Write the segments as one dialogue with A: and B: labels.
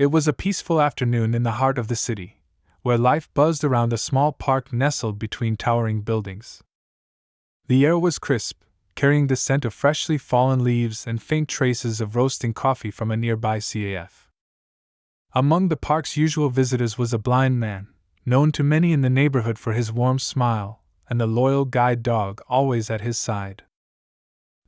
A: It was a peaceful afternoon in the heart of the city, where life buzzed around a small park nestled between towering buildings. The air was crisp, carrying the scent of freshly fallen leaves and faint traces of roasting coffee from a nearby CAF. Among the park's usual visitors was a blind man, known to many in the neighborhood for his warm smile and a loyal guide dog always at his side.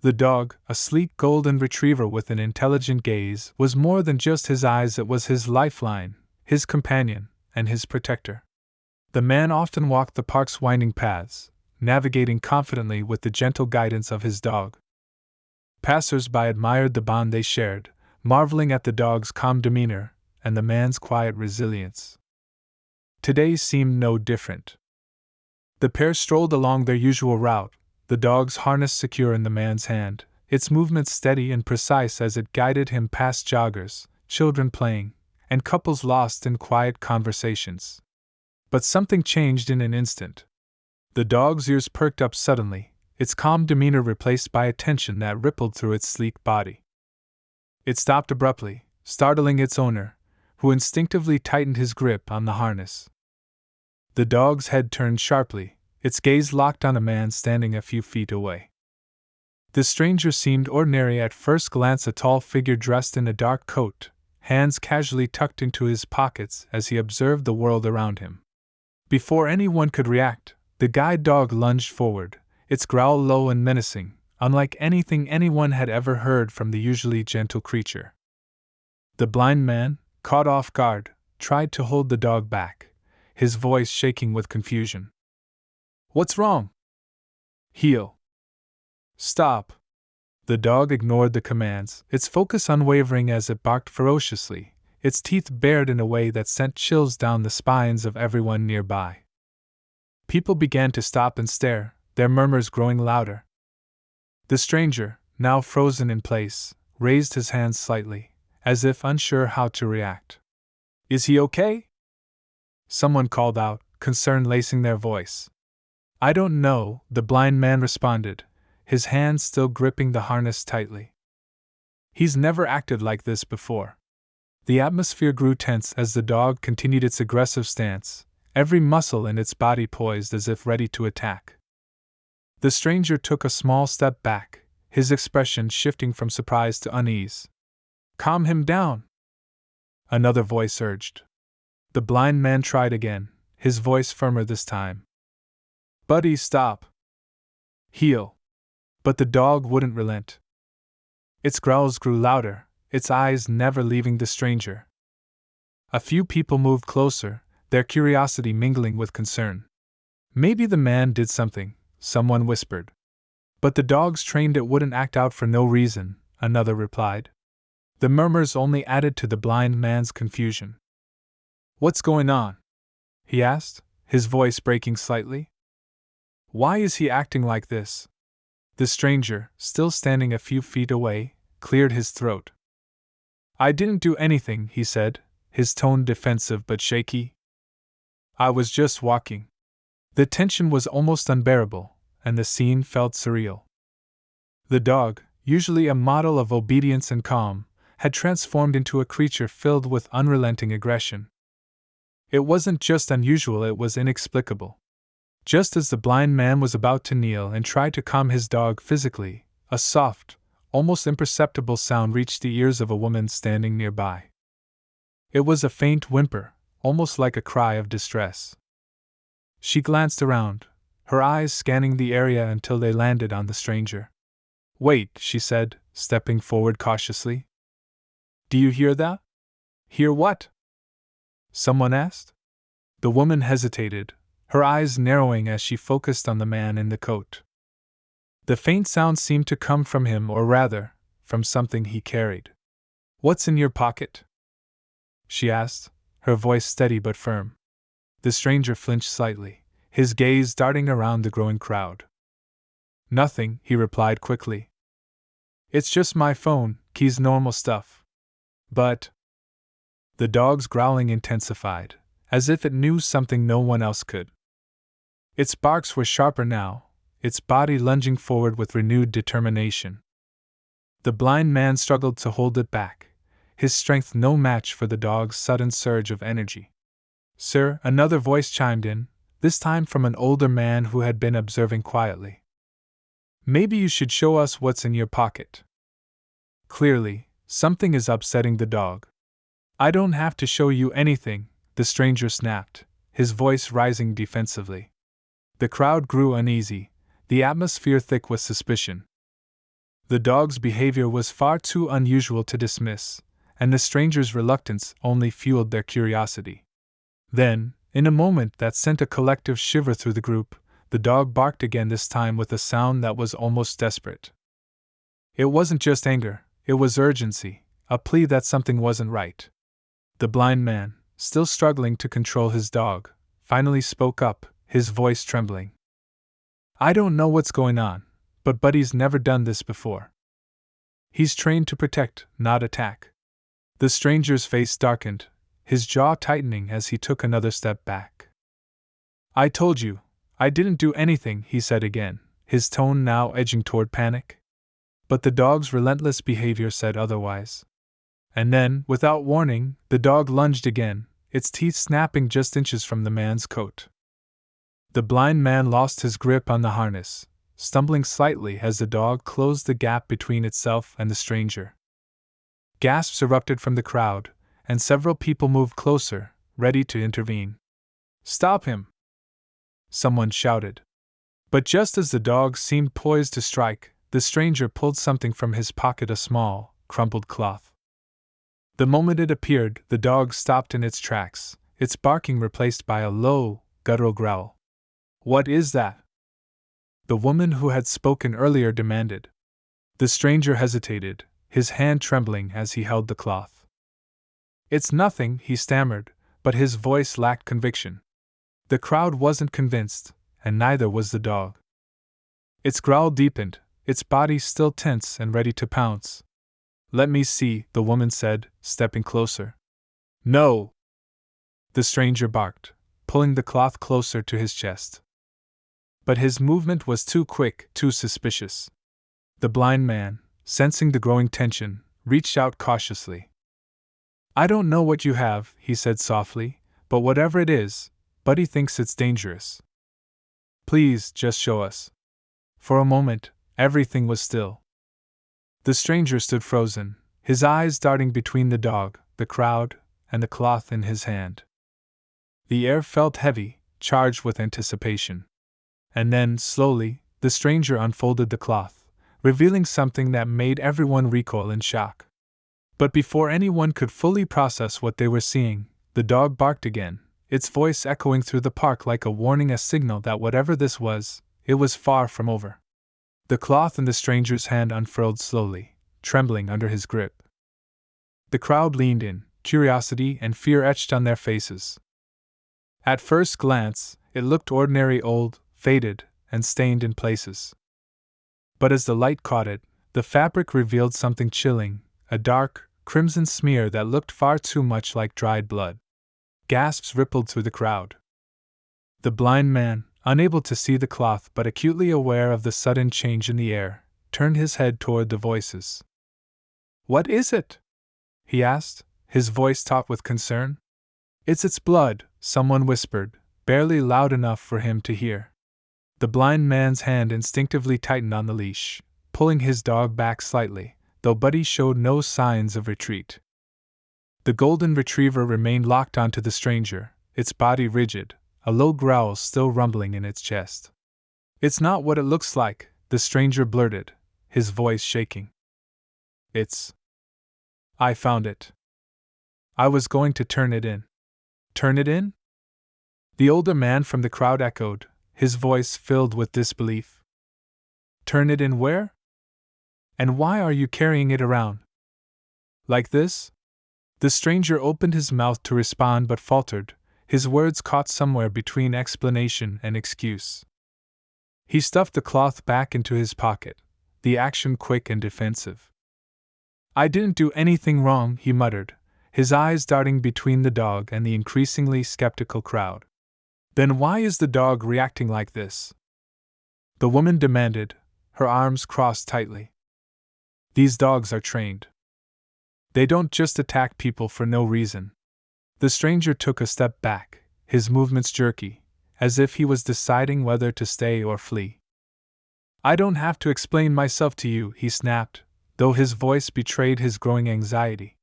A: The dog, a sleek golden retriever with an intelligent gaze, was more than just his eyes, it was his lifeline, his companion, and his protector. The man often walked the park's winding paths, navigating confidently with the gentle guidance of his dog. Passers-by admired the bond they shared, marveling at the dog's calm demeanor and the man's quiet resilience. Today seemed no different. The pair strolled along their usual route, the dog's harness secure in the man's hand, its movements steady and precise as it guided him past joggers, children playing, and couples lost in quiet conversations. But something changed in an instant. The dog's ears perked up suddenly, its calm demeanor replaced by a tension that rippled through its sleek body. It stopped abruptly, startling its owner, who instinctively tightened his grip on the harness. The dog's head turned sharply, its gaze locked on a man standing a few feet away. The stranger seemed ordinary at first glance, a tall figure dressed in a dark coat, hands casually tucked into his pockets as he observed the world around him. Before anyone could react, the guide dog lunged forward, its growl low and menacing, unlike anything anyone had ever heard from the usually gentle creature. The blind man, caught off guard, tried to hold the dog back, his voice shaking with confusion. "What's wrong?" "Heel." "Stop." The dog ignored the commands, its focus unwavering as it barked ferociously, its teeth bared in a way that sent chills down the spines of everyone nearby. People began to stop and stare, their murmurs growing louder. The stranger, now frozen in place, raised his hands slightly, as if unsure how to react. "Is he okay?" someone called out, concern lacing their voice. "I don't know," the blind man responded, his hands still gripping the harness tightly. "He's never acted like this before." The atmosphere grew tense as the dog continued its aggressive stance, every muscle in its body poised as if ready to attack. The stranger took a small step back, his expression shifting from surprise to unease. "Calm him down," another voice urged. The blind man tried again, his voice firmer this time. "Buddy, stop." "Heel." But the dog wouldn't relent. Its growls grew louder, its eyes never leaving the stranger. A few people moved closer, their curiosity mingling with concern. "Maybe the man did something," someone whispered. "But the dog's trained, it wouldn't act out for no reason," another replied. The murmurs only added to the blind man's confusion. "What's going on?" he asked, his voice breaking slightly. "Why is he acting like this?" The stranger, still standing a few feet away, cleared his throat. "I didn't do anything," he said, his tone defensive but shaky. "I was just walking." The tension was almost unbearable, and the scene felt surreal. The dog, usually a model of obedience and calm, had transformed into a creature filled with unrelenting aggression. It wasn't just unusual, it was inexplicable. Just as the blind man was about to kneel and try to calm his dog physically, a soft, almost imperceptible sound reached the ears of a woman standing nearby. It was a faint whimper, almost like a cry of distress. She glanced around, her eyes scanning the area until they landed on the stranger. "Wait," she said, stepping forward cautiously. "Do you hear that?" "Hear what?" someone asked. The woman hesitated, her eyes narrowing as she focused on the man in the coat. The faint sound seemed to come from him, or rather, from something he carried. "What's in your pocket?" she asked, her voice steady but firm. The stranger flinched slightly, his gaze darting around the growing crowd. "Nothing," he replied quickly. "It's just my phone, keys, normal stuff." "But..." The dog's growling intensified, as if it knew something no one else could. Its barks were sharper now, its body lunging forward with renewed determination. The blind man struggled to hold it back, his strength no match for the dog's sudden surge of energy. "Sir," another voice chimed in, this time from an older man who had been observing quietly. "Maybe you should show us what's in your pocket." Clearly, something is upsetting the dog. "I don't have to show you anything," the stranger snapped, his voice rising defensively. The crowd grew uneasy, the atmosphere thick with suspicion. The dog's behavior was far too unusual to dismiss, and the stranger's reluctance only fueled their curiosity. Then, in a moment that sent a collective shiver through the group, the dog barked again, this time with a sound that was almost desperate. It wasn't just anger, it was urgency, a plea that something wasn't right. The blind man, still struggling to control his dog, finally spoke up, his voice trembling. "I don't know what's going on, but Buddy's never done this before. He's trained to protect, not attack." The stranger's face darkened, his jaw tightening as he took another step back. "I told you, I didn't do anything," he said again, his tone now edging toward panic. But the dog's relentless behavior said otherwise. And then, without warning, the dog lunged again, its teeth snapping just inches from the man's coat. The blind man lost his grip on the harness, stumbling slightly as the dog closed the gap between itself and the stranger. Gasps erupted from the crowd, and several people moved closer, ready to intervene. "Stop him!" someone shouted. But just as the dog seemed poised to strike, the stranger pulled something from his pocket, a small, crumpled cloth. The moment it appeared, the dog stopped in its tracks, its barking replaced by a low, guttural growl. "What is that?" the woman who had spoken earlier demanded. The stranger hesitated, his hand trembling as he held the cloth. "It's nothing," he stammered, but his voice lacked conviction. The crowd wasn't convinced, and neither was the dog. Its growl deepened, its body still tense and ready to pounce. "Let me see," the woman said, stepping closer. "No!" the stranger barked, pulling the cloth closer to his chest. But his movement was too quick, too suspicious. The blind man, sensing the growing tension, reached out cautiously. "I don't know what you have," he said softly, "but whatever it is, Buddy thinks it's dangerous. Please, just show us." For a moment, everything was still. The stranger stood frozen, his eyes darting between the dog, the crowd, and the cloth in his hand. The air felt heavy, charged with anticipation. And then, slowly, the stranger unfolded the cloth, revealing something that made everyone recoil in shock. But before anyone could fully process what they were seeing, the dog barked again, its voice echoing through the park like a warning, a signal that whatever this was, it was far from over. The cloth in the stranger's hand unfurled slowly, trembling under his grip. The crowd leaned in, curiosity and fear etched on their faces. At first glance, it looked ordinary, old, faded, and stained in places. But as the light caught it, the fabric revealed something chilling, a dark, crimson smear that looked far too much like dried blood. Gasps rippled through the crowd. The blind man, unable to see the cloth but acutely aware of the sudden change in the air, turned his head toward the voices. "What is it?" he asked, his voice taut with concern. It's blood," someone whispered, barely loud enough for him to hear. The blind man's hand instinctively tightened on the leash, pulling his dog back slightly, though Buddy showed no signs of retreat. The golden retriever remained locked onto the stranger, its body rigid, a low growl still rumbling in its chest. "It's not what it looks like," the stranger blurted, his voice shaking. I found it. I was going to turn it in." "Turn it in?" the older man from the crowd echoed, his voice filled with disbelief. "Turn it in where? And why are you carrying it around? Like this?" The stranger opened his mouth to respond but faltered, his words caught somewhere between explanation and excuse. He stuffed the cloth back into his pocket, the action quick and defensive. "I didn't do anything wrong," he muttered, his eyes darting between the dog and the increasingly skeptical crowd. "Then why is the dog reacting like this?" the woman demanded, her arms crossed tightly. "These dogs are trained. They don't just attack people for no reason. The stranger took a step back, his movements jerky, as if he was deciding whether to stay or flee. I don't have to explain myself to you, he snapped, though his voice betrayed his growing anxiety.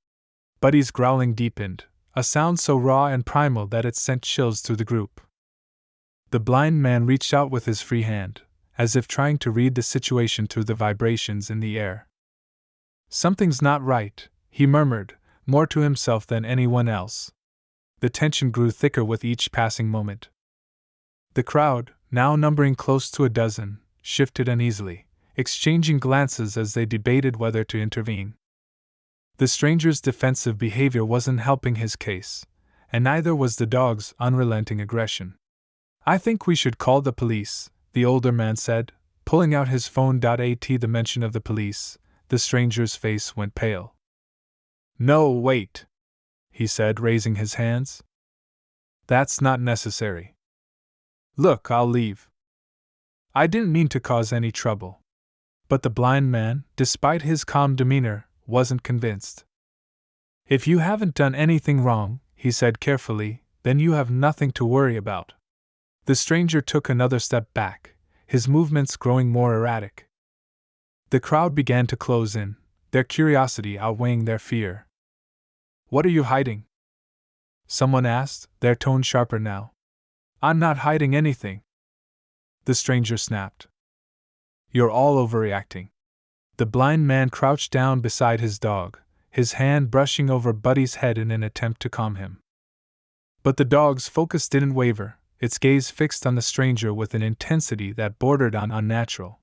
A: Buddy's growling deepened, a sound so raw and primal that it sent chills through the group. The blind man reached out with his free hand, as if trying to read the situation through the vibrations in the air. Something's not right, he murmured, more to himself than anyone else. The tension grew thicker with each passing moment. The crowd, now numbering close to a dozen, shifted uneasily, exchanging glances as they debated whether to intervene. The stranger's defensive behavior wasn't helping his case, and neither was the dog's unrelenting aggression. I think we should call the police, the older man said, pulling out his phone. At the mention of the police, the stranger's face went pale. No, wait, he said, raising his hands. That's not necessary. Look, I'll leave. I didn't mean to cause any trouble. But the blind man, despite his calm demeanor, wasn't convinced. If you haven't done anything wrong, he said carefully, then you have nothing to worry about. The stranger took another step back, his movements growing more erratic. The crowd began to close in, their curiosity outweighing their fear. What are you hiding? Someone asked, their tone sharper now. I'm not hiding anything. The stranger snapped. You're all overreacting. The blind man crouched down beside his dog, his hand brushing over Buddy's head in an attempt to calm him. But the dog's focus didn't waver, its gaze fixed on the stranger with an intensity that bordered on unnatural.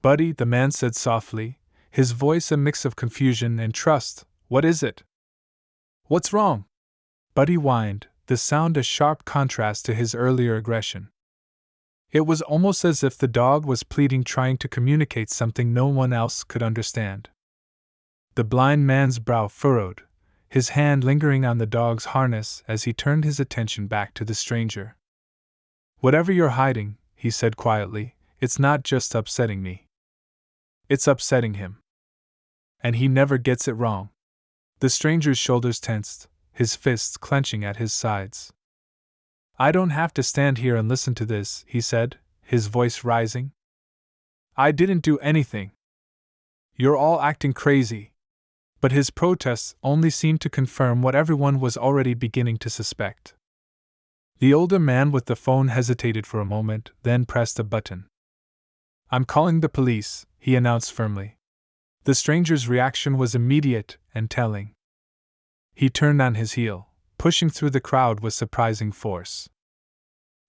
A: Buddy, the man said softly, his voice a mix of confusion and trust, what is it? What's wrong? Buddy whined, the sound a sharp contrast to his earlier aggression. It was almost as if the dog was pleading, trying to communicate something no one else could understand. The blind man's brow furrowed, his hand lingering on the dog's harness as he turned his attention back to the stranger. Whatever you're hiding, he said quietly, it's not just upsetting me. It's upsetting him. And he never gets it wrong. The stranger's shoulders tensed, his fists clenching at his sides. I don't have to stand here and listen to this, he said, his voice rising. I didn't do anything. You're all acting crazy. But his protests only seemed to confirm what everyone was already beginning to suspect. The older man with the phone hesitated for a moment, then pressed a button. I'm calling the police, he announced firmly. The stranger's reaction was immediate and telling. He turned on his heel, pushing through the crowd with surprising force.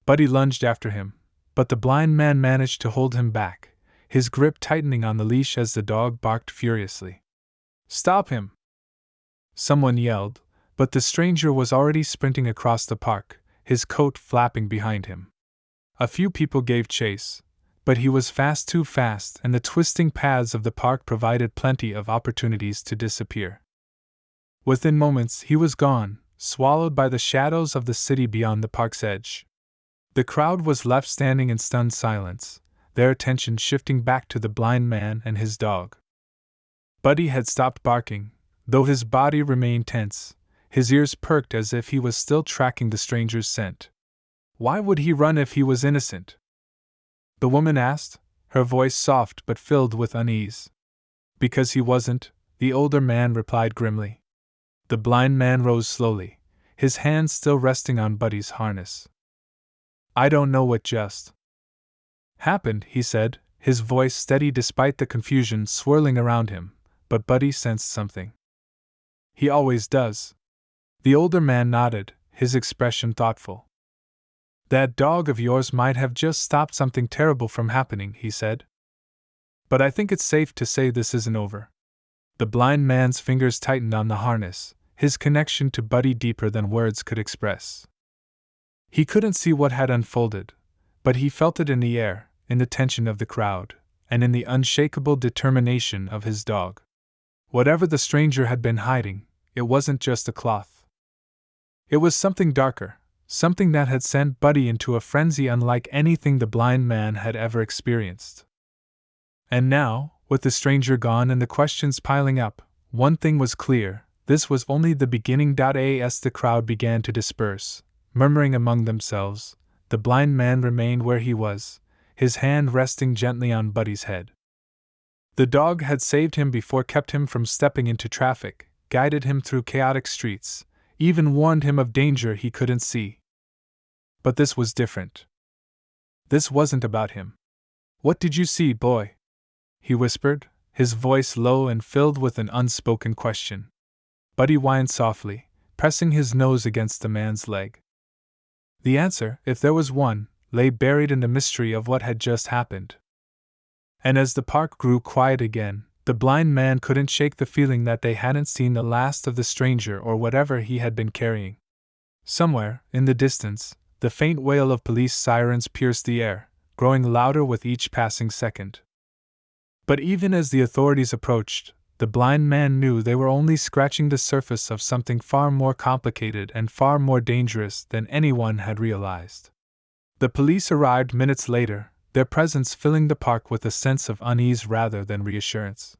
A: Buddy lunged after him, but the blind man managed to hold him back, his grip tightening on the leash as the dog barked furiously. Stop him! Someone yelled, but the stranger was already sprinting across the park, his coat flapping behind him. A few people gave chase, but he was too fast, and the twisting paths of the park provided plenty of opportunities to disappear. Within moments he was gone, swallowed by the shadows of the city beyond the park's edge. The crowd was left standing in stunned silence, their attention shifting back to the blind man and his dog. Buddy had stopped barking, though his body remained tense, his ears perked as if he was still tracking the stranger's scent. Why would he run if he was innocent? The woman asked, her voice soft but filled with unease. Because he wasn't, the older man replied grimly. The blind man rose slowly, his hands still resting on Buddy's harness. I don't know what just happened, he said, his voice steady despite the confusion swirling around him, but Buddy sensed something. He always does. The older man nodded, his expression thoughtful. That dog of yours might have just stopped something terrible from happening, he said. But I think it's safe to say this isn't over. The blind man's fingers tightened on the harness, his connection to Buddy deeper than words could express. He couldn't see what had unfolded, but he felt it in the air, in the tension of the crowd, and in the unshakable determination of his dog. Whatever the stranger had been hiding, it wasn't just a cloth. It was something darker, something that had sent Buddy into a frenzy unlike anything the blind man had ever experienced. And now, with the stranger gone and the questions piling up, one thing was clear: this was only the beginning. As the crowd began to disperse, murmuring among themselves, the blind man remained where he was, his hand resting gently on Buddy's head. The dog had saved him before, kept him from stepping into traffic, guided him through chaotic streets, even warned him of danger he couldn't see. But this was different. This wasn't about him. "What did you see, boy?" he whispered, his voice low and filled with an unspoken question. Buddy whined softly, pressing his nose against the man's leg. The answer, if there was one, lay buried in the mystery of what had just happened. And as the park grew quiet again, the blind man couldn't shake the feeling that they hadn't seen the last of the stranger or whatever he had been carrying. Somewhere, in the distance, the faint wail of police sirens pierced the air, growing louder with each passing second. But even as the authorities approached, the blind man knew they were only scratching the surface of something far more complicated and far more dangerous than anyone had realized. The police arrived minutes later, their presence filling the park with a sense of unease rather than reassurance.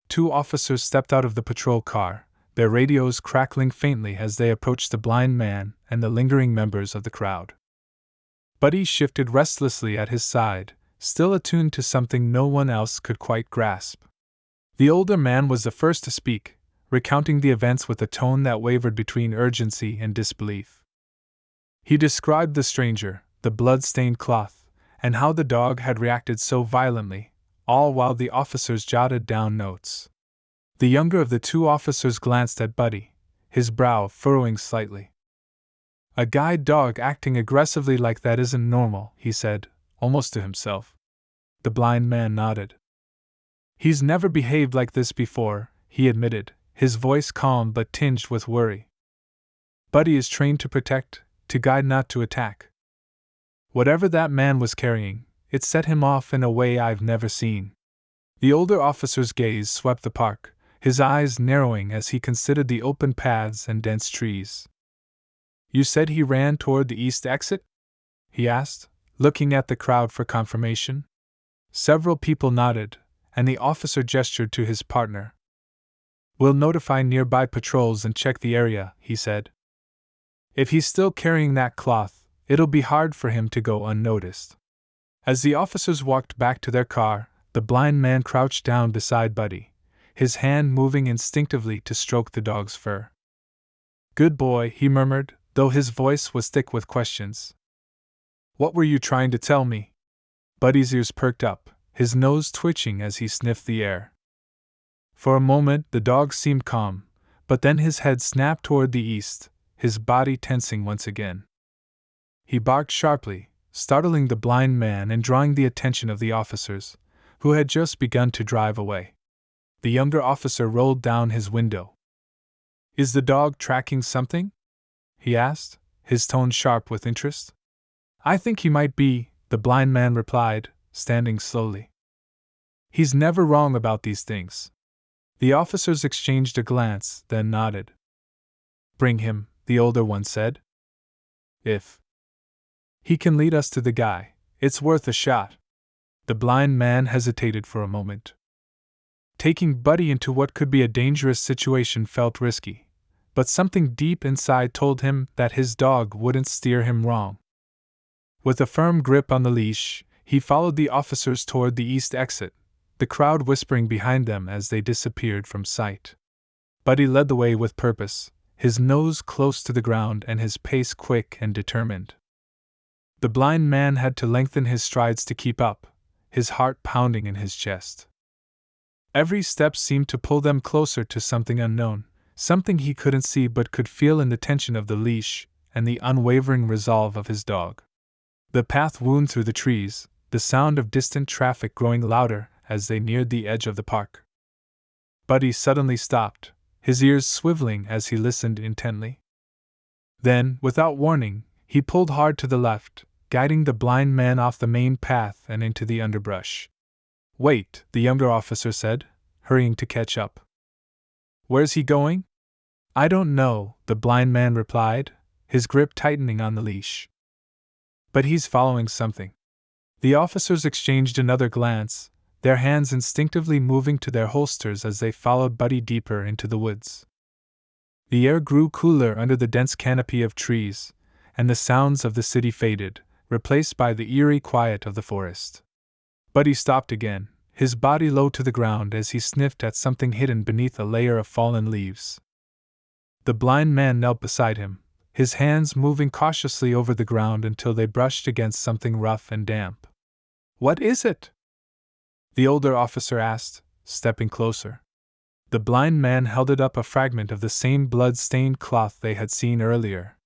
A: 2 officers stepped out of the patrol car, their radios crackling faintly as they approached the blind man and the lingering members of the crowd. Buddy shifted restlessly at his side, still attuned to something no one else could quite grasp. The older man was the first to speak, recounting the events with a tone that wavered between urgency and disbelief. He described the stranger, the blood-stained cloth, and how the dog had reacted so violently, all while the officers jotted down notes. The younger of the 2 officers glanced at Buddy, his brow furrowing slightly. "A guide dog acting aggressively like that isn't normal," he said, almost to himself. The blind man nodded. "He's never behaved like this before," he admitted, his voice calm but tinged with worry. "Buddy is trained to protect, to guide, not to attack. Whatever that man was carrying, it set him off in a way I've never seen." The older officer's gaze swept the park, his eyes narrowing as he considered the open paths and dense trees. "You said he ran toward the east exit?" he asked, looking at the crowd for confirmation. Several people nodded, and the officer gestured to his partner. "We'll notify nearby patrols and check the area," he said. "If he's still carrying that cloth, it'll be hard for him to go unnoticed." As the officers walked back to their car, the blind man crouched down beside Buddy, his hand moving instinctively to stroke the dog's fur. "Good boy," he murmured, though his voice was thick with questions. "What were you trying to tell me?" Buddy's ears perked up, his nose twitching as he sniffed the air. For a moment the dog seemed calm, but then his head snapped toward the east, his body tensing once again. He barked sharply, startling the blind man and drawing the attention of the officers, who had just begun to drive away. The younger officer rolled down his window. "Is the dog tracking something?" he asked, his tone sharp with interest. "I think he might be," the blind man replied, standing slowly. "He's never wrong about these things." The officers exchanged a glance, then nodded. "Bring him," the older one said. "If he can lead us to the guy, it's worth a shot." The blind man hesitated for a moment. Taking Buddy into what could be a dangerous situation felt risky, but something deep inside told him that his dog wouldn't steer him wrong. With a firm grip on the leash, he followed the officers toward the east exit, the crowd whispering behind them as they disappeared from sight. Buddy led the way with purpose, his nose close to the ground and his pace quick and determined. The blind man had to lengthen his strides to keep up, his heart pounding in his chest. Every step seemed to pull them closer to something unknown, something he couldn't see but could feel in the tension of the leash and the unwavering resolve of his dog. The path wound through the trees, the sound of distant traffic growing louder as they neared the edge of the park. Buddy suddenly stopped, his ears swiveling as he listened intently. Then, without warning, he pulled hard to the left, guiding the blind man off the main path and into the underbrush. "Wait," the younger officer said, hurrying to catch up. "Where's he going?" "I don't know," the blind man replied, his grip tightening on the leash. "But he's following something." The officers exchanged another glance, their hands instinctively moving to their holsters as they followed Buddy deeper into the woods. The air grew cooler under the dense canopy of trees, and the sounds of the city faded, replaced by the eerie quiet of the forest. Buddy stopped again, his body low to the ground as he sniffed at something hidden beneath a layer of fallen leaves. The blind man knelt beside him, his hands moving cautiously over the ground until they brushed against something rough and damp. "What is it?" the older officer asked, stepping closer. The blind man held it up, a fragment of the same blood-stained cloth they had seen earlier.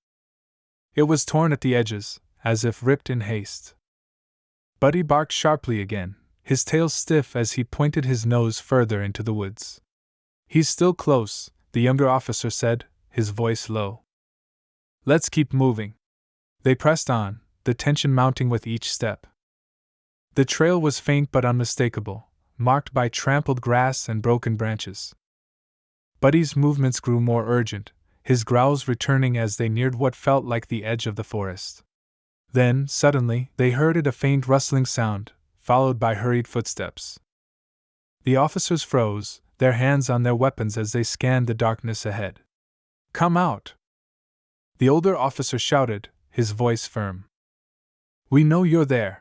A: It was torn at the edges, as if ripped in haste. Buddy barked sharply again, his tail stiff as he pointed his nose further into the woods. "He's still close," the younger officer said, his voice low. "Let's keep moving." They pressed on, the tension mounting with each step. The trail was faint but unmistakable, marked by trampled grass and broken branches. Buddy's movements grew more urgent, his growls returning as they neared what felt like the edge of the forest. Then, suddenly, they heard a faint rustling sound, followed by hurried footsteps. The officers froze, their hands on their weapons as they scanned the darkness ahead. "Come out!" the older officer shouted, his voice firm. "We know you're there."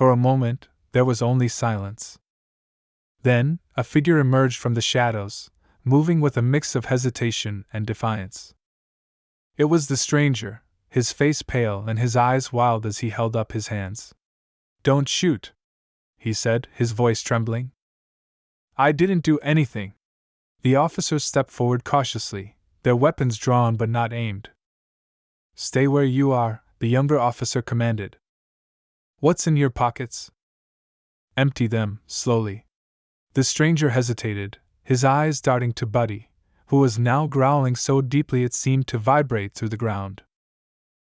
A: For a moment, there was only silence. Then, a figure emerged from the shadows, moving with a mix of hesitation and defiance. It was the stranger, his face pale and his eyes wild as he held up his hands. "Don't shoot," he said, his voice trembling. "I didn't do anything." The officers stepped forward cautiously, their weapons drawn but not aimed. "Stay where you are," the younger officer commanded. "What's in your pockets?" "Empty them, slowly." The stranger hesitated, his eyes darting to Buddy, who was now growling so deeply it seemed to vibrate through the ground.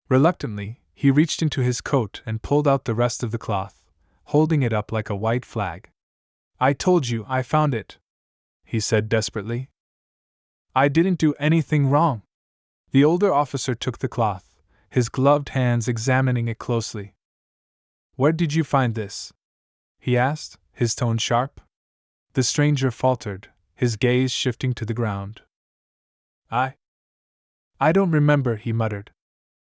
A: Reluctantly, he reached into his coat and pulled out the rest of the cloth, holding it up like a white flag. "I told you I found it," he said desperately. "I didn't do anything wrong." The older officer took the cloth, his gloved hands examining it closely. "Where did you find this?" he asked, his tone sharp. The stranger faltered, his gaze shifting to the ground. I don't remember," he muttered.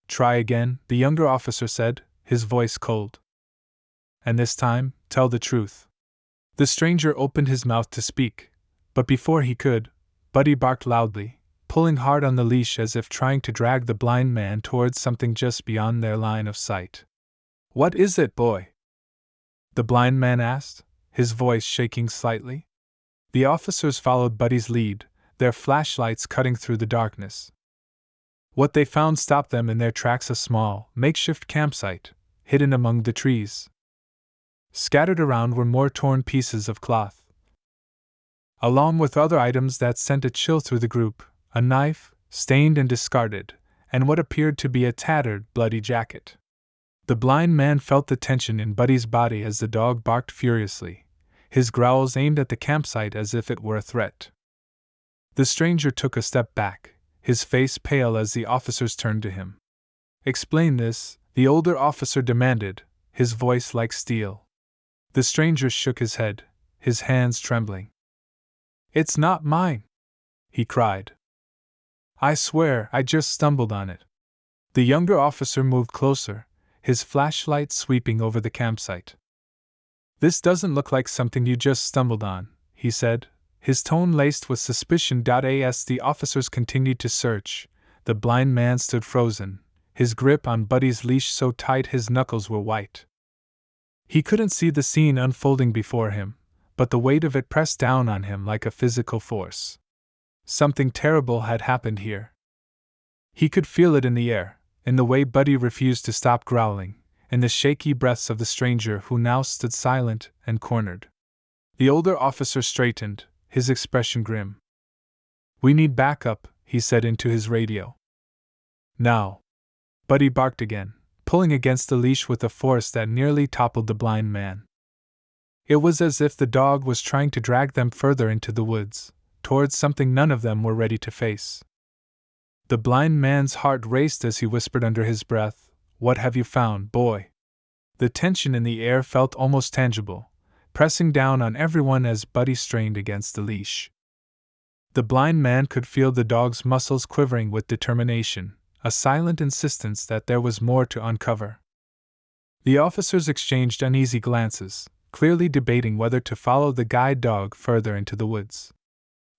A: "Try again," the younger officer said, his voice cold. "And this time, tell the truth." The stranger opened his mouth to speak, but before he could, Buddy barked loudly, pulling hard on the leash as if trying to drag the blind man towards something just beyond their line of sight. "What is it, boy?" the blind man asked, his voice shaking slightly. The officers followed Buddy's lead, their flashlights cutting through the darkness. What they found stopped them in their tracks, a small, makeshift campsite, hidden among the trees. Scattered around were more torn pieces of cloth, along with other items that sent a chill through the group: a knife, stained and discarded, and what appeared to be a tattered, bloody jacket. The blind man felt the tension in Buddy's body as the dog barked furiously, his growls aimed at the campsite as if it were a threat. The stranger took a step back, his face pale as the officers turned to him. "Explain this," the older officer demanded, his voice like steel. The stranger shook his head, his hands trembling. "It's not mine," he cried. "I swear I just stumbled on it." The younger officer moved closer, his flashlight sweeping over the campsite. "This doesn't look like something you just stumbled on," he said, his tone laced with suspicion. As the officers continued to search, the blind man stood frozen, his grip on Buddy's leash so tight his knuckles were white. He couldn't see the scene unfolding before him, but the weight of it pressed down on him like a physical force. Something terrible had happened here. He could feel it in the air, in the way Buddy refused to stop growling, in the shaky breaths of the stranger who now stood silent and cornered. The older officer straightened, his expression grim. "We need backup," he said into his radio. "Now!" Buddy barked again, pulling against the leash with a force that nearly toppled the blind man. It was as if the dog was trying to drag them further into the woods, towards something none of them were ready to face. The blind man's heart raced as he whispered under his breath, "What have you found, boy?" The tension in the air felt almost tangible, pressing down on everyone as Buddy strained against the leash. The blind man could feel the dog's muscles quivering with determination, a silent insistence that there was more to uncover. The officers exchanged uneasy glances, clearly debating whether to follow the guide dog further into the woods.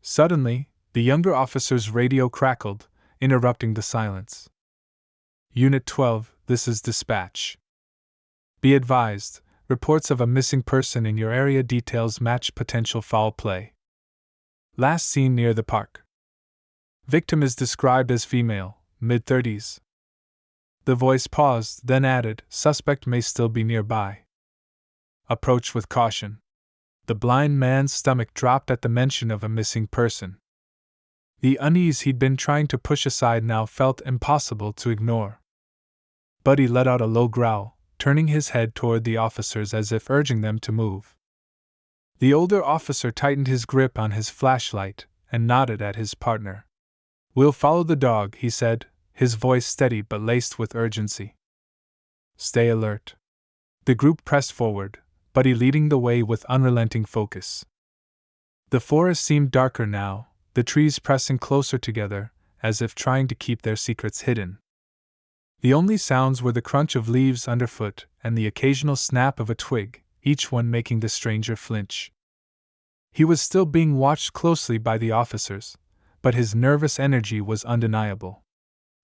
A: Suddenly, the younger officer's radio crackled, interrupting the silence. Unit 12, this is dispatch. Be advised, reports of a missing person in your area details match potential foul play. Last seen near the park. Victim is described as female, mid-30s. The voice paused, then added, suspect may still be nearby. Approach with caution. The blind man's stomach dropped at the mention of a missing person. The unease he'd been trying to push aside now felt impossible to ignore. Buddy let out a low growl, turning his head toward the officers as if urging them to move. The older officer tightened his grip on his flashlight and nodded at his partner. We'll follow the dog, he said, his voice steady but laced with urgency. Stay alert. The group pressed forward, Buddy leading the way with unrelenting focus. The forest seemed darker now, the trees pressing closer together, as if trying to keep their secrets hidden. The only sounds were the crunch of leaves underfoot and the occasional snap of a twig, each one making the stranger flinch. He was still being watched closely by the officers, but his nervous energy was undeniable.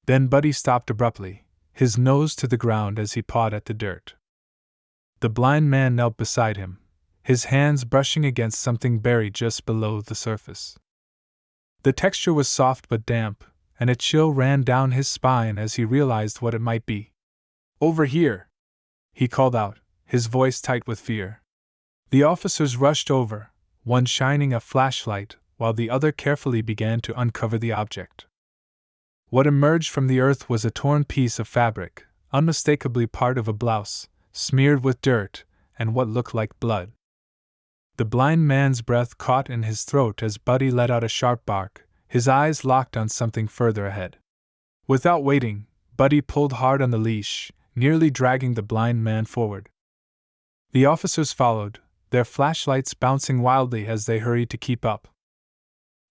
A: Then Buddy stopped abruptly, his nose to the ground as he pawed at the dirt. The blind man knelt beside him, his hands brushing against something buried just below the surface. The texture was soft but damp, and a chill ran down his spine as he realized what it might be. Over here! He called out, his voice tight with fear. The officers rushed over, one shining a flashlight, while the other carefully began to uncover the object. What emerged from the earth was a torn piece of fabric, unmistakably part of a blouse, smeared with dirt and what looked like blood. The blind man's breath caught in his throat as Buddy let out a sharp bark, his eyes locked on something further ahead. Without waiting, Buddy pulled hard on the leash, nearly dragging the blind man forward. The officers followed, their flashlights bouncing wildly as they hurried to keep up.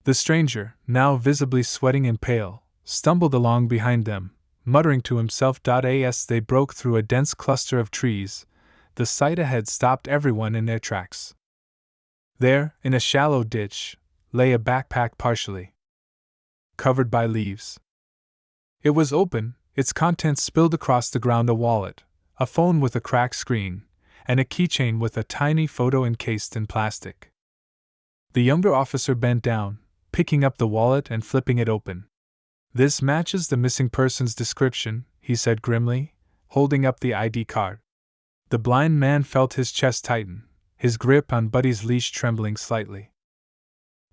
A: The stranger, now visibly sweating and pale, stumbled along behind them, muttering to himself. As they broke through a dense cluster of trees, the sight ahead stopped everyone in their tracks. There, in a shallow ditch, lay a backpack partially covered by leaves. It was open, its contents spilled across the ground: a wallet, a phone with a cracked screen, and a keychain with a tiny photo encased in plastic. The younger officer bent down, picking up the wallet and flipping it open. This matches the missing person's description, he said grimly, holding up the ID card. The blind man felt his chest tighten, his grip on Buddy's leash trembling slightly.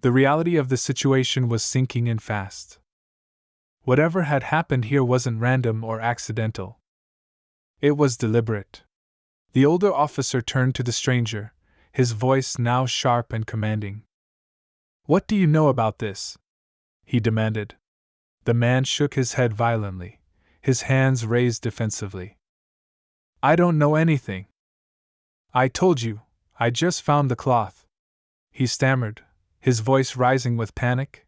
A: The reality of the situation was sinking in fast. Whatever had happened here wasn't random or accidental. It was deliberate. The older officer turned to the stranger, his voice now sharp and commanding. What do you know about this? He demanded. The man shook his head violently, his hands raised defensively. I don't know anything. I told you, I just found the cloth. He stammered, his voice rising with panic.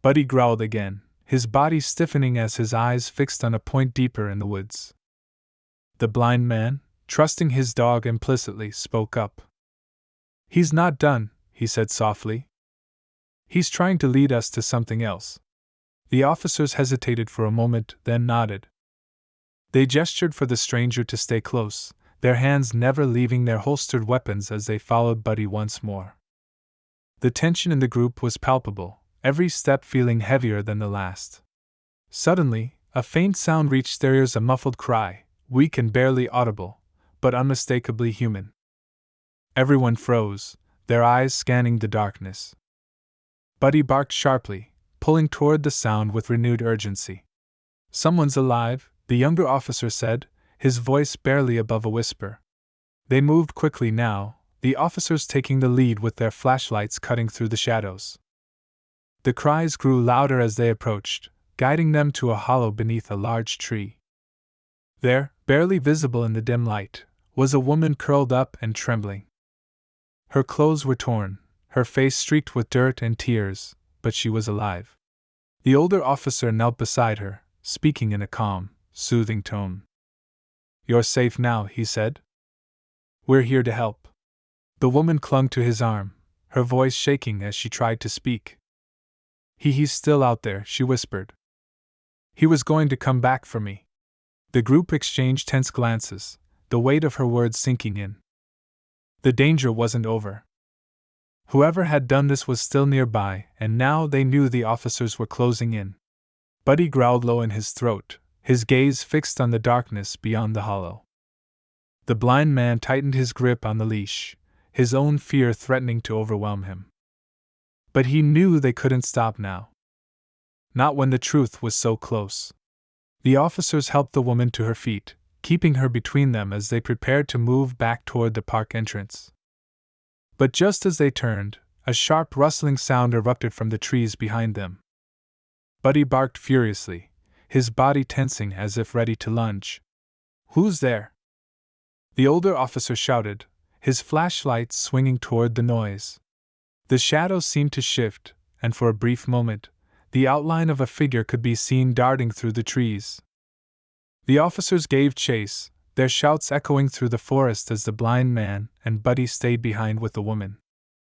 A: Buddy growled again, his body stiffening as his eyes fixed on a point deeper in the woods. The blind man, trusting his dog implicitly, spoke up. He's not done, he said softly. He's trying to lead us to something else. The officers hesitated for a moment, then nodded. They gestured for the stranger to stay close, their hands never leaving their holstered weapons as they followed Buddy once more. The tension in the group was palpable, every step feeling heavier than the last. Suddenly, a faint sound reached their ears, a muffled cry, weak and barely audible, but unmistakably human. Everyone froze, their eyes scanning the darkness. Buddy barked sharply, pulling toward the sound with renewed urgency. Someone's alive, the younger officer said, his voice barely above a whisper. They moved quickly now, the officers taking the lead with their flashlights cutting through the shadows. The cries grew louder as they approached, guiding them to a hollow beneath a large tree. There, barely visible in the dim light, was a woman curled up and trembling. Her clothes were torn, her face streaked with dirt and tears, but she was alive. The older officer knelt beside her, speaking in a calm, soothing tone. "You're safe now," he said. "We're here to help." The woman clung to his arm, her voice shaking as she tried to speak. He's still out there," she whispered. "He was going to come back for me." The group exchanged tense glances, the weight of her words sinking in. The danger wasn't over. Whoever had done this was still nearby, and now they knew the officers were closing in. Buddy growled low in his throat, his gaze fixed on the darkness beyond the hollow. The blind man tightened his grip on the leash, his own fear threatening to overwhelm him. But he knew they couldn't stop now. Not when the truth was so close. The officers helped the woman to her feet, keeping her between them as they prepared to move back toward the park entrance. But just as they turned, a sharp rustling sound erupted from the trees behind them. Buddy barked furiously, his body tensing as if ready to lunge. "Who's there?" The older officer shouted, his flashlight swinging toward the noise. The shadows seemed to shift, and for a brief moment, the outline of a figure could be seen darting through the trees. The officers gave chase, their shouts echoing through the forest as the blind man and Buddy stayed behind with the woman.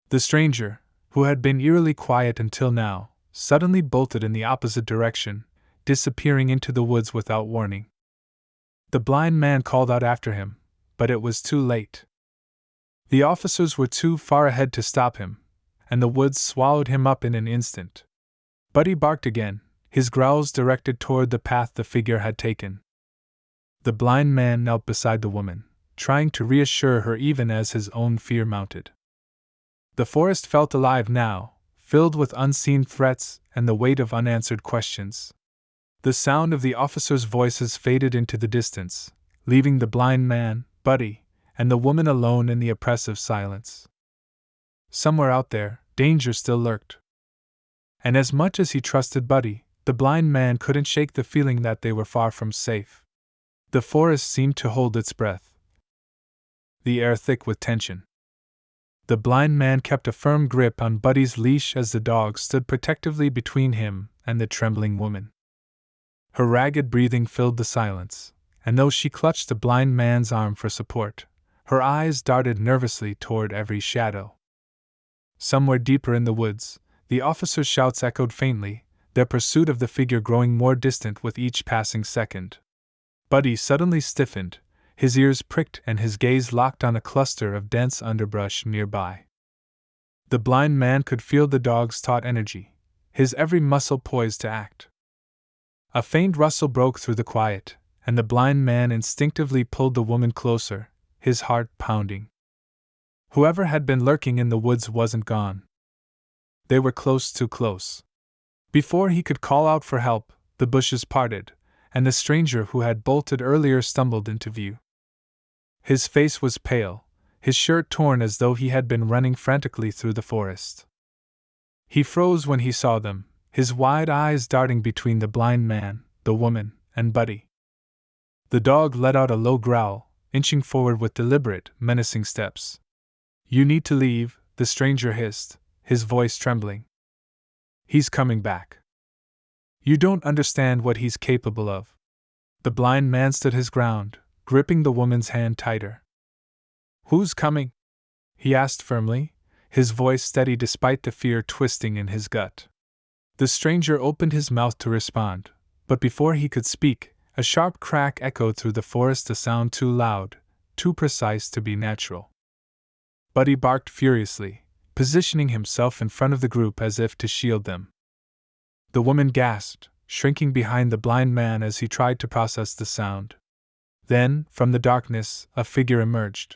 A: The stranger, who had been eerily quiet until now, suddenly bolted in the opposite direction, disappearing into the woods without warning. The blind man called out after him, but it was too late. The officers were too far ahead to stop him, and the woods swallowed him up in an instant. Buddy barked again, his growls directed toward the path the figure had taken. The blind man knelt beside the woman, trying to reassure her even as his own fear mounted. The forest felt alive now, filled with unseen threats and the weight of unanswered questions. The sound of the officers' voices faded into the distance, leaving the blind man, Buddy, and the woman alone in the oppressive silence. Somewhere out there, danger still lurked. And as much as he trusted Buddy, the blind man couldn't shake the feeling that they were far from safe. The forest seemed to hold its breath, the air thick with tension. The blind man kept a firm grip on Buddy's leash as the dog stood protectively between him and the trembling woman. Her ragged breathing filled the silence, and though she clutched the blind man's arm for support, her eyes darted nervously toward every shadow. Somewhere deeper in the woods, the officers' shouts echoed faintly, their pursuit of the figure growing more distant with each passing second. Buddy suddenly stiffened, his ears pricked and his gaze locked on a cluster of dense underbrush nearby. The blind man could feel the dog's taut energy, his every muscle poised to act. A faint rustle broke through the quiet, and the blind man instinctively pulled the woman closer, his heart pounding. Whoever had been lurking in the woods wasn't gone. They were close, too close. Before he could call out for help, the bushes parted, and the stranger who had bolted earlier stumbled into view. His face was pale, his shirt torn as though he had been running frantically through the forest. He froze when he saw them, his wide eyes darting between the blind man, the woman, and Buddy. The dog let out a low growl, inching forward with deliberate, menacing steps. "You need to leave," the stranger hissed, his voice trembling. "He's coming back. You don't understand what he's capable of." The blind man stood his ground, gripping the woman's hand tighter. "Who's coming?" he asked firmly, his voice steady despite the fear twisting in his gut. The stranger opened his mouth to respond, but before he could speak, a sharp crack echoed through the forest, a sound too loud, too precise to be natural. Buddy barked furiously, positioning himself in front of the group as if to shield them. The woman gasped, shrinking behind the blind man as he tried to process the sound. Then, from the darkness, a figure emerged.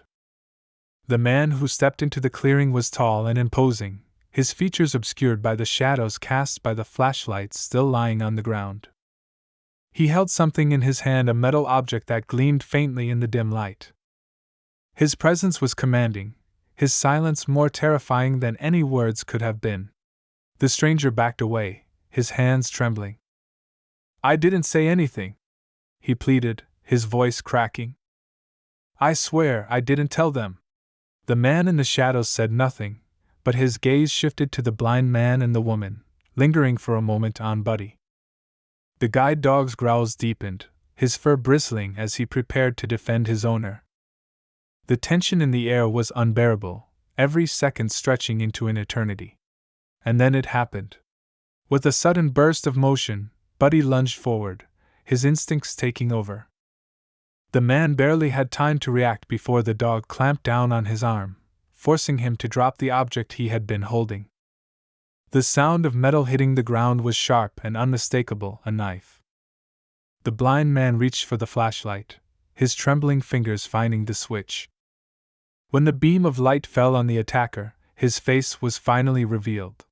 A: The man who stepped into the clearing was tall and imposing, his features obscured by the shadows cast by the flashlights still lying on the ground. He held something in his hand, a metal object that gleamed faintly in the dim light. His presence was commanding, his silence more terrifying than any words could have been. The stranger backed away, his hands trembling. "I didn't say anything," he pleaded, his voice cracking. "I swear I didn't tell them." The man in the shadows said nothing, but his gaze shifted to the blind man and the woman, lingering for a moment on Buddy. The guide dog's growls deepened, his fur bristling as he prepared to defend his owner. The tension in the air was unbearable, every second stretching into an eternity. And then it happened. With a sudden burst of motion, Buddy lunged forward, his instincts taking over. The man barely had time to react before the dog clamped down on his arm, forcing him to drop the object he had been holding. The sound of metal hitting the ground was sharp and unmistakable, a knife. The blind man reached for the flashlight, his trembling fingers finding the switch. When the beam of light fell on the attacker, his face was finally revealed.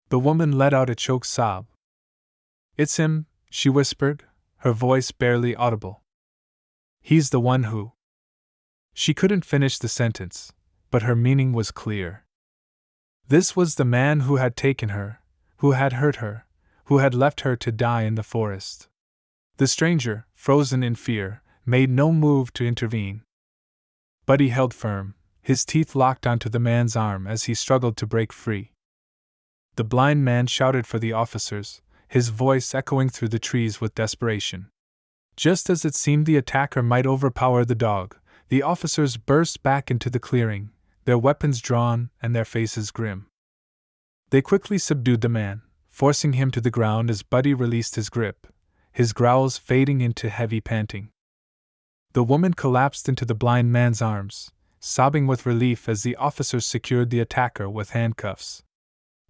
A: The woman let out a choked sob. "It's him," she whispered, her voice barely audible. "He's the one who—" She couldn't finish the sentence, but her meaning was clear. This was the man who had taken her, who had hurt her, who had left her to die in the forest. The stranger, frozen in fear, made no move to intervene. Buddy held firm, his teeth locked onto the man's arm as he struggled to break free. The blind man shouted for the officers, his voice echoing through the trees with desperation. Just as it seemed the attacker might overpower the dog, the officers burst back into the clearing, their weapons drawn and their faces grim. They quickly subdued the man, forcing him to the ground as Buddy released his grip, his growls fading into heavy panting. The woman collapsed into the blind man's arms, sobbing with relief as the officers secured the attacker with handcuffs.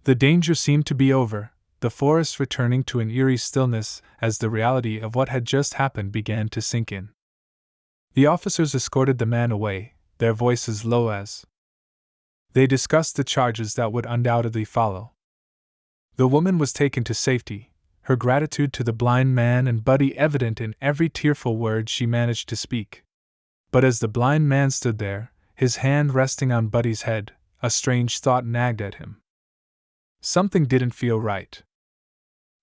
A: The danger seemed to be over, the forest returning to an eerie stillness as the reality of what had just happened began to sink in. The officers escorted the man away, their voices low as they discussed the charges that would undoubtedly follow. The woman was taken to safety, her gratitude to the blind man and Buddy evident in every tearful word she managed to speak. But as the blind man stood there, his hand resting on Buddy's head, a strange thought nagged at him. Something didn't feel right.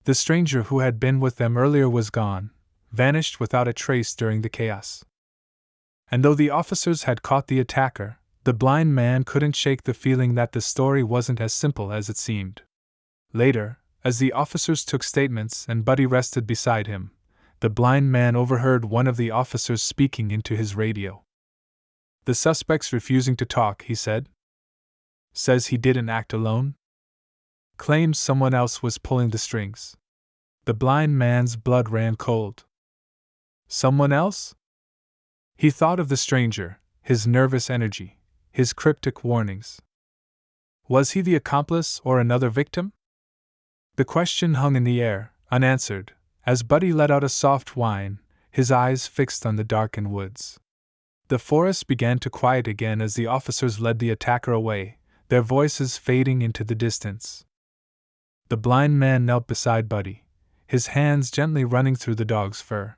A: The stranger who had been with them earlier was gone, vanished without a trace during the chaos. And though the officers had caught the attacker, the blind man couldn't shake the feeling that the story wasn't as simple as it seemed. Later, as the officers took statements and Buddy rested beside him, the blind man overheard one of the officers speaking into his radio. "The suspect's refusing to talk," he said. "Says he didn't act alone. Claims someone else was pulling the strings." The blind man's blood ran cold. Someone else? He thought of the stranger, his nervous energy, his cryptic warnings. Was he the accomplice or another victim? The question hung in the air, unanswered, as Buddy let out a soft whine, his eyes fixed on the darkened woods. The forest began to quiet again as the officers led the attacker away, their voices fading into the distance. The blind man knelt beside Buddy, his hands gently running through the dog's fur.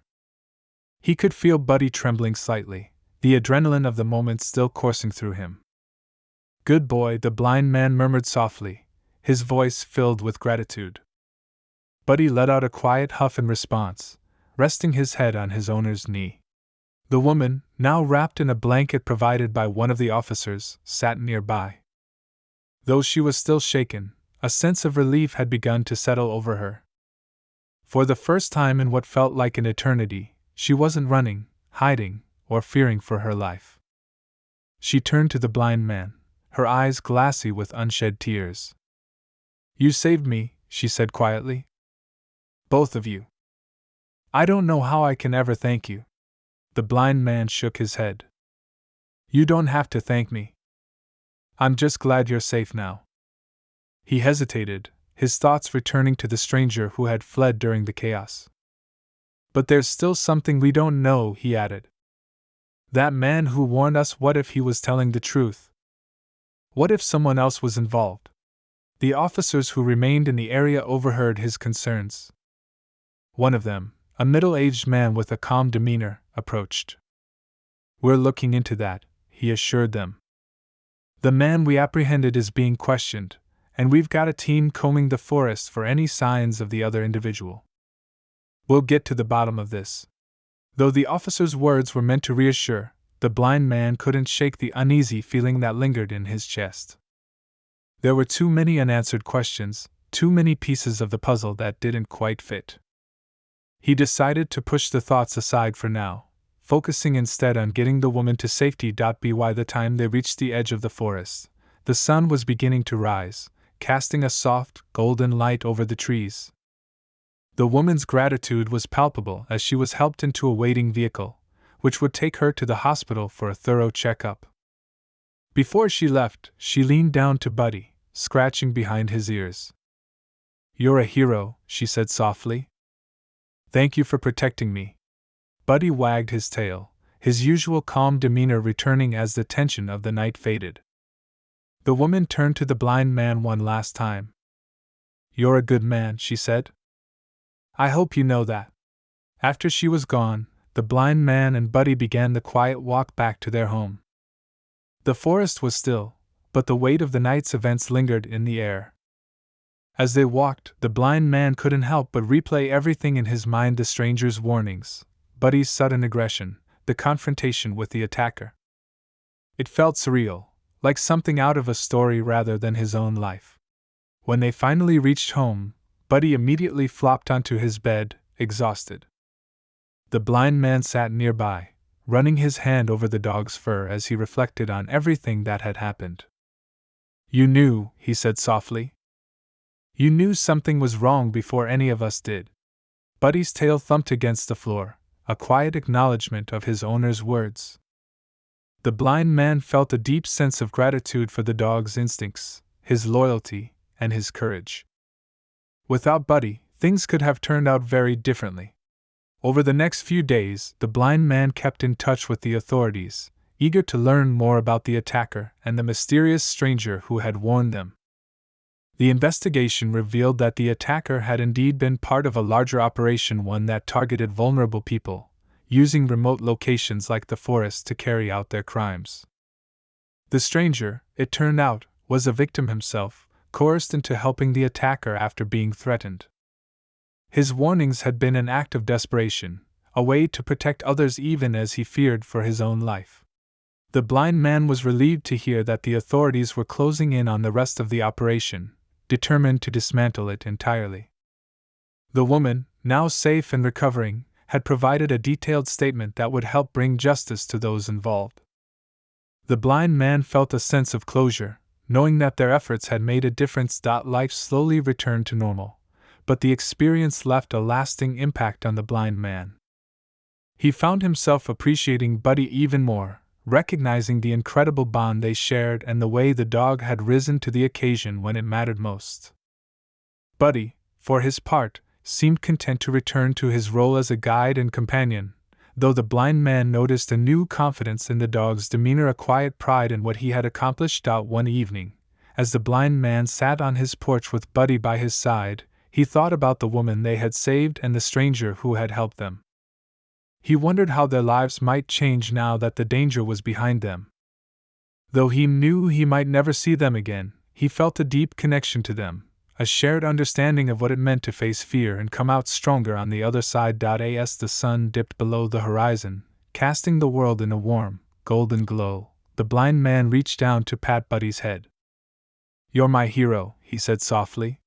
A: He could feel Buddy trembling slightly, the adrenaline of the moment still coursing through him. "Good boy," the blind man murmured softly, his voice filled with gratitude. Buddy let out a quiet huff in response, resting his head on his owner's knee. The woman, now wrapped in a blanket provided by one of the officers, sat nearby. Though she was still shaken, a sense of relief had begun to settle over her. For the first time in what felt like an eternity, she wasn't running, hiding, or fearing for her life. She turned to the blind man, her eyes glassy with unshed tears. "You saved me," she said quietly. "Both of you. I don't know how I can ever thank you." The blind man shook his head. "You don't have to thank me. I'm just glad you're safe now." He hesitated, his thoughts returning to the stranger who had fled during the chaos. "But there's still something we don't know," he added. "That man who warned us, what if he was telling the truth? What if someone else was involved?" The officers who remained in the area overheard his concerns. One of them, a middle-aged man with a calm demeanor, approached. "We're looking into that," he assured them. "The man we apprehended is being questioned, and we've got a team combing the forest for any signs of the other individual. We'll get to the bottom of this." Though the officer's words were meant to reassure, the blind man couldn't shake the uneasy feeling that lingered in his chest. There were too many unanswered questions, too many pieces of the puzzle that didn't quite fit. He decided to push the thoughts aside for now, focusing instead on getting the woman to safety. By the time they reached the edge of the forest, the sun was beginning to rise, casting a soft, golden light over the trees. The woman's gratitude was palpable as she was helped into a waiting vehicle, which would take her to the hospital for a thorough checkup. Before she left, she leaned down to Buddy, scratching behind his ears. "You're a hero," she said softly. "Thank you for protecting me." Buddy wagged his tail, his usual calm demeanor returning as the tension of the night faded. The woman turned to the blind man one last time. "You're a good man," she said. "I hope you know that." After she was gone, the blind man and Buddy began the quiet walk back to their home. The forest was still, but the weight of the night's events lingered in the air. As they walked, the blind man couldn't help but replay everything in his mind: the stranger's warnings, Buddy's sudden aggression, the confrontation with the attacker. It felt surreal, like something out of a story rather than his own life. When they finally reached home, Buddy immediately flopped onto his bed, exhausted. The blind man sat nearby, running his hand over the dog's fur as he reflected on everything that had happened. "You knew," he said softly. "You knew something was wrong before any of us did." Buddy's tail thumped against the floor, a quiet acknowledgement of his owner's words. The blind man felt a deep sense of gratitude for the dog's instincts, his loyalty, and his courage. Without Buddy, things could have turned out very differently. Over the next few days, the blind man kept in touch with the authorities, eager to learn more about the attacker and the mysterious stranger who had warned them. The investigation revealed that the attacker had indeed been part of a larger operation, one that targeted vulnerable people, using remote locations like the forest to carry out their crimes. The stranger, it turned out, was a victim himself, coerced into helping the attacker after being threatened. His warnings had been an act of desperation, a way to protect others even as he feared for his own life. The blind man was relieved to hear that the authorities were closing in on the rest of the operation, determined to dismantle it entirely. The woman, now safe and recovering, had provided a detailed statement that would help bring justice to those involved. The blind man felt a sense of closure, knowing that their efforts had made a difference. Life slowly returned to normal, but the experience left a lasting impact on the blind man. He found himself appreciating Buddy even more, recognizing the incredible bond they shared and the way the dog had risen to the occasion when it mattered most. Buddy, for his part, seemed content to return to his role as a guide and companion, though the blind man noticed a new confidence in the dog's demeanor, a quiet pride in what he had accomplished. One evening, as the blind man sat on his porch with Buddy by his side, he thought about the woman they had saved and the stranger who had helped them. He wondered how their lives might change now that the danger was behind them. Though he knew he might never see them again, he felt a deep connection to them, a shared understanding of what it meant to face fear and come out stronger on the other side. As the sun dipped below the horizon, casting the world in a warm, golden glow, the blind man reached down to pat Buddy's head. "You're my hero," he said softly.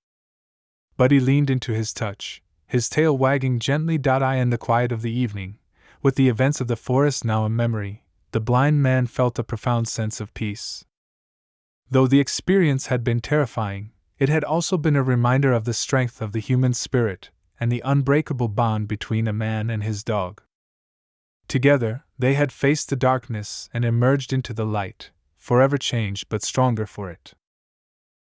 A: Buddy leaned into his touch, his tail wagging gently. In the quiet of the evening, with the events of the forest now a memory, the blind man felt a profound sense of peace. Though the experience had been terrifying, it had also been a reminder of the strength of the human spirit and the unbreakable bond between a man and his dog. Together, they had faced the darkness and emerged into the light, forever changed but stronger for it.